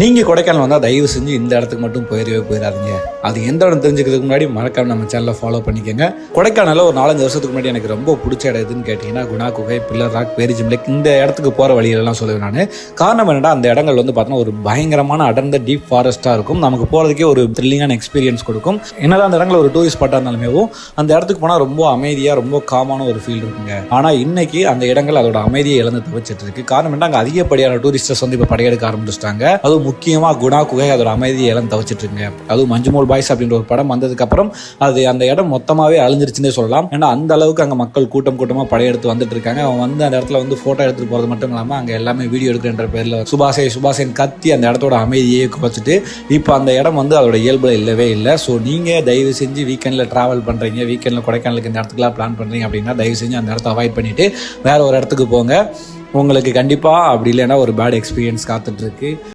நீங்கள் கொடைக்கானல் வந்தால் தயவு செஞ்சு இந்த இடத்துக்கு மட்டும் போயிடாதீங்க. அது எந்த இடம் தெரிஞ்சுக்கிறதுக்கு முன்னாடி மறக்காம நம்ம சேனலை ஃபாலோ பண்ணிக்கோங்க. கொடைக்கானலில் ஒரு 4-5 வருஷத்துக்கு முன்னாடி எனக்கு ரொம்ப பிடிச்ச இடம் எதுன்னு கேட்டிங்கன்னா குணா குகை, பில்லர் ராக், பேரிஜம் லேக், இந்த இடத்துக்கு போகிற வழியிலலாம் சொல்லுவேன் நான். காரணம் என்னடா, அந்த இடங்கள் வந்து பார்த்தோன்னா ஒரு பயங்கரமான அடர்ந்த டீப் ஃபாரஸ்ட்டாக இருக்கும். நமக்கு போகிறதுக்கே ஒரு த்ரில்லிங்கான எக்ஸ்பீரியன்ஸ் கொடுக்கும். என்னதான் அந்த இடங்களில் ஒரு டூரிஸ்ட் ஸ்பாட்டாக இருந்தாலுமே அந்த இடத்துக்கு போனால் ரொம்ப அமைதியாக ரொம்ப காமான ஒரு ஃபீல் இருக்குங்க. ஆனால் இன்னைக்கு அந்த இடங்கள் அதோட அமைதியை இழந்து தவிச்சிட்டு இருக்கு. காரணம் என்ன, அங்கே அதிகப்படியான டூரிஸ்டர்ஸ் வந்து இப்போ படையெடுக்க ஆரம்பிச்சிட்டாங்க. அதுவும் முக்கியமாக குணா குகை அதோட அமைதியை இழந்து தவிச்சிட்டு இருக்குங்க. அதுவும் மஞ்சுமோல் பாய்ஸ் அப்படின்ற ஒரு படம் வந்ததுக்கு அப்புறம் அது அந்த இடம் மொத்தமாகவே அழிஞ்சிருச்சுன்னே சொல்லலாம். ஏன்னா அந்த அளவுக்கு அங்கே மக்கள் கூட்டமாக படையெடுத்து வந்துட்டு இருக்காங்க. அவன் வந்து அந்த இடத்துல வந்து ஃபோட்டோ எடுத்துட்டு போகிறது மட்டும் இல்லாமல் அங்கே எல்லாமே வீடியோ எடுக்கிற பேரில் சுபாஷேன் கத்தி அந்த இடத்தோட அமைதியை குறைச்சிட்டு இப்போ அந்த இடம் வந்து அதோட இயல்பில் இல்லவே இல்லை. ஸோ நீங்கள் தயவு செஞ்சு வீக்கெண்டில் ட்ராவல் பண்ணுறீங்க, வீக்கெண்டில் கொடைக்கானலுக்கு இந்த இடத்துக்குலாம் பிளான் பண்ணுறீங்க அப்படின்னா தயவு செஞ்சு அந்த இடத்த அவாய்ட் பண்ணிவிட்டு வேற ஒரு இடத்துக்கு போங்க. உங்களுக்கு கண்டிப்பாக அப்படி இல்லைன்னா ஒரு பேட் எக்ஸ்பீரியன்ஸ் காத்துட்ருக்கு.